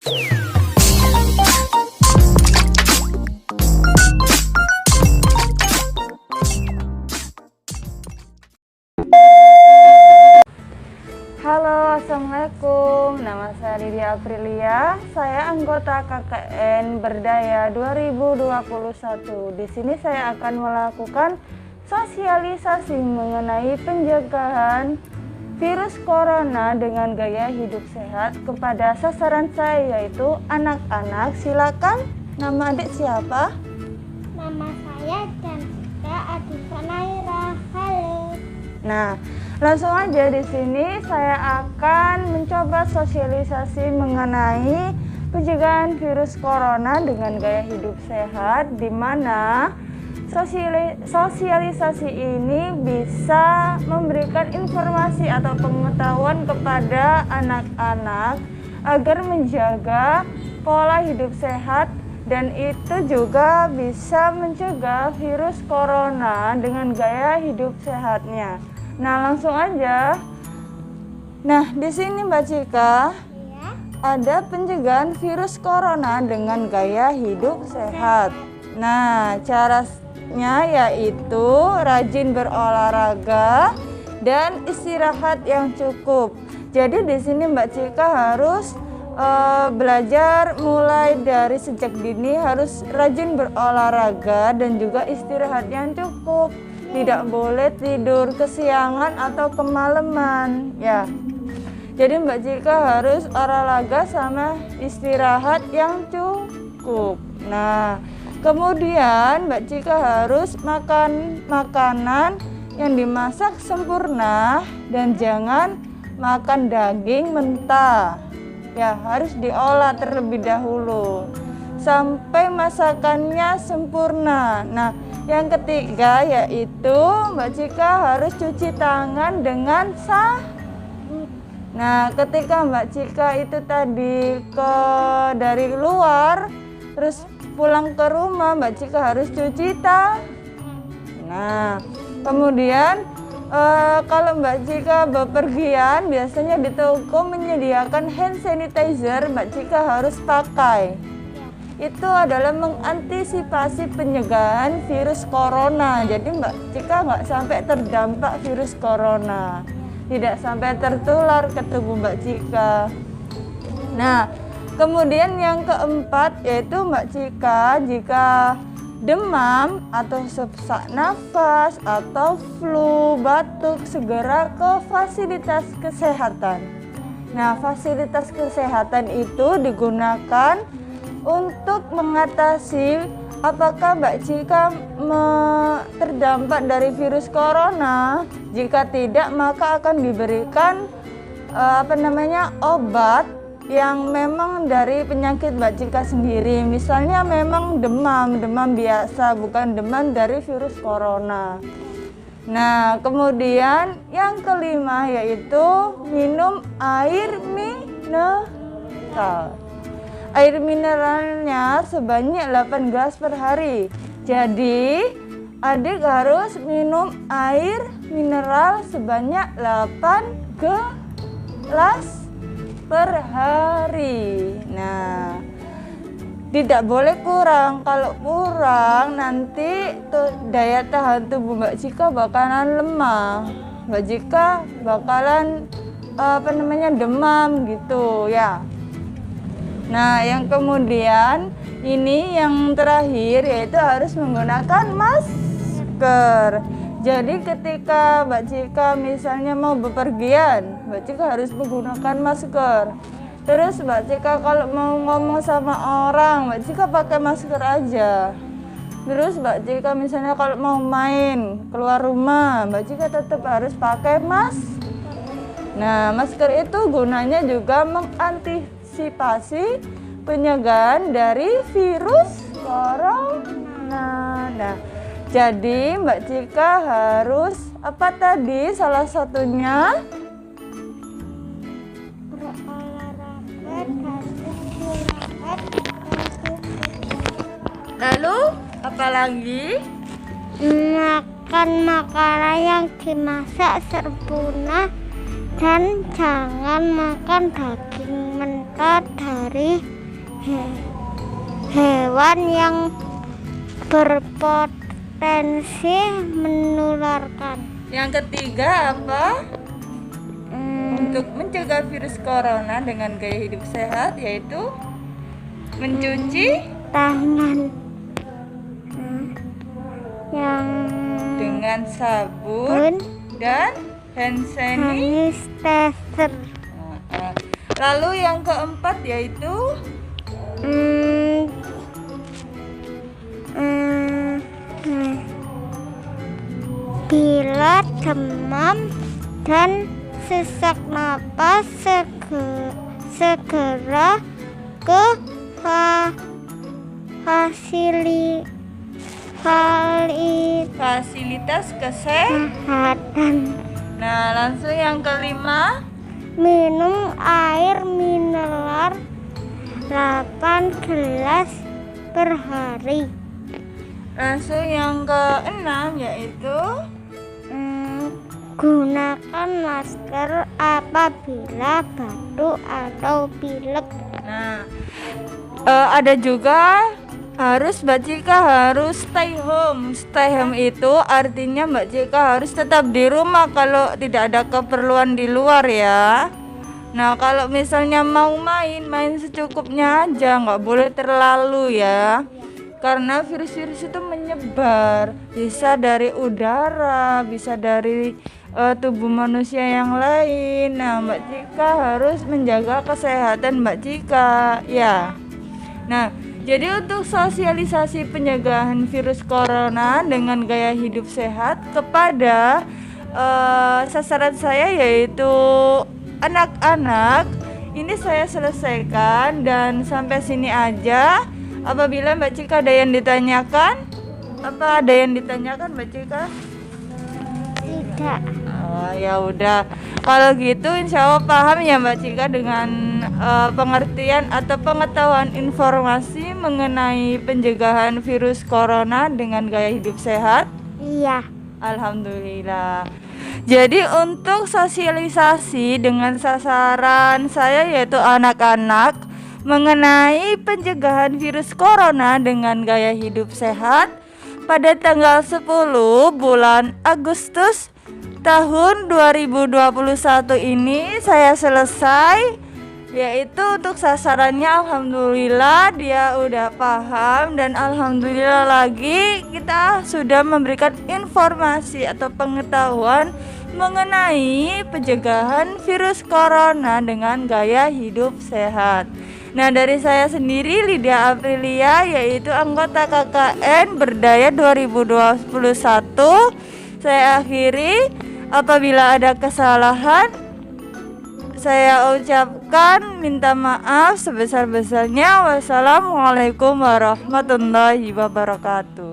Halo, assalamualaikum. Nama saya Didi Aprilia. Saya anggota KKN Berdaya 2021. Di sini saya akan melakukan sosialisasi mengenai pencegahan virus corona dengan gaya hidup sehat kepada sasaran saya, yaitu anak-anak. Silakan, nama adik siapa? Nama saya Cantika Adifa Naira. Halo. Nah, langsung aja di sini saya akan mencoba sosialisasi mengenai pencegahan virus corona dengan gaya hidup sehat, di mana sosialisasi ini bisa memberikan informasi atau pengetahuan kepada anak-anak agar menjaga pola hidup sehat, dan itu juga bisa mencegah virus corona dengan gaya hidup sehatnya. Nah, langsung aja. Nah, di sini Mbak Cika, Ya. ada pencegahan virus corona dengan gaya hidup sehat. Nah, caranya yaitu rajin berolahraga dan istirahat yang cukup. Jadi di sini Mbak Cika harus belajar mulai dari sejak dini, harus rajin berolahraga dan juga istirahat yang cukup. Tidak boleh tidur kesiangan atau kemalaman ya. Jadi Mbak Cika harus olahraga sama istirahat yang cukup. Nah, kemudian Mbak Cika harus makan makanan yang dimasak sempurna dan jangan makan daging mentah. Ya, harus diolah terlebih dahulu sampai masakannya sempurna. Nah, yang ketiga yaitu Mbak Cika harus cuci tangan dengan sabun. Nah, ketika Mbak Cika itu tadi dari luar terus pulang ke rumah, Mbak Cika harus cuci tangan. Nah, kemudian kalau Mbak Cika bepergian, biasanya di toko menyediakan hand sanitizer, Mbak Cika harus pakai. Itu adalah mengantisipasi pencegahan virus corona. Jadi Mbak Cika nggak sampai terdampak virus corona, tidak sampai tertular ke tubuh Mbak Cika. Nah, kemudian yang keempat yaitu Mbak Cika jika demam atau sesak nafas atau flu, batuk, segera ke fasilitas kesehatan. Nah, fasilitas kesehatan itu digunakan untuk mengatasi apakah Mbak Cika terdampak dari virus corona. Jika tidak, maka akan diberikan obat yang memang dari penyakit Mbak Cika sendiri. Misalnya memang demam biasa, bukan demam dari virus corona. Nah, kemudian yang kelima yaitu minum air mineral. Air mineralnya sebanyak 8 gelas per hari. Jadi, adik harus minum air mineral sebanyak 8 gelas per hari. Nah, tidak boleh kurang. Kalau kurang nanti daya tahan tubuh Mbak Cika bakalan lemah. Mbak Cika bakalan demam gitu ya. Nah, yang kemudian ini yang terakhir yaitu harus menggunakan masker. Jadi ketika Mbak Cika misalnya mau bepergian, Mbak Cika harus menggunakan masker. Terus Mbak Cika kalau mau ngomong sama orang, Mbak Cika pakai masker aja. Terus Mbak Cika misalnya kalau mau main keluar rumah, Mbak Cika tetap harus pakai masker. Nah, masker itu gunanya juga mengantisipasi pencegahan dari virus corona. Nah, jadi Mbak Cika harus apa tadi salah satunya? Berolahraga dan istirahat. Lalu apa lagi? Makan makanan yang dimasak sempurna dan jangan makan daging mentah dari hewan yang berpotensi menularkan. Yang ketiga apa? Untuk mencegah virus corona dengan gaya hidup sehat yaitu mencuci Tangan yang dengan sabun dan hand sanitizer. Lalu yang keempat yaitu bila demam dan sesak napas segera ke fasilitas kesehatan. Nah, langsung yang kelima, minum air mineral 8 gelas per hari. Langsung yang keenam yaitu gunakan masker apabila batuk atau pilek. Nah, ada juga Mbak Cika harus stay home. Stay home itu artinya Mbak Cika harus tetap di rumah kalau tidak ada keperluan di luar ya. Nah, kalau misalnya mau main secukupnya aja, nggak boleh terlalu ya. Karena virus-virus itu menyebar, bisa dari udara, bisa dari tubuh manusia yang lain. Nah, Mbak Cika harus menjaga kesehatan Mbak Cika ya. Nah, jadi untuk sosialisasi pencegahan virus corona dengan gaya hidup sehat kepada sasaran saya yaitu anak-anak, ini saya selesaikan dan sampai sini aja. Apabila Mbak Cika ada yang ditanyakan, Mbak Cika? Tidak. Oh, ya udah. Kalau gitu insya Allah paham ya Mbak Cika dengan pengertian atau pengetahuan informasi mengenai pencegahan virus corona dengan gaya hidup sehat? Iya. Alhamdulillah. Jadi untuk sosialisasi dengan sasaran saya yaitu anak-anak mengenai pencegahan virus corona dengan gaya hidup sehat pada tanggal 10 bulan Agustus tahun 2021 ini saya selesai, yaitu untuk sasarannya alhamdulillah dia udah paham dan alhamdulillah lagi kita sudah memberikan informasi atau pengetahuan mengenai pencegahan virus corona dengan gaya hidup sehat. Nah, dari saya sendiri Lydia Aprilia yaitu anggota KKN Berdaya 2021. Saya akhiri, apabila ada kesalahan saya ucapkan minta maaf sebesar-besarnya. Wassalamualaikum warahmatullahi wabarakatuh.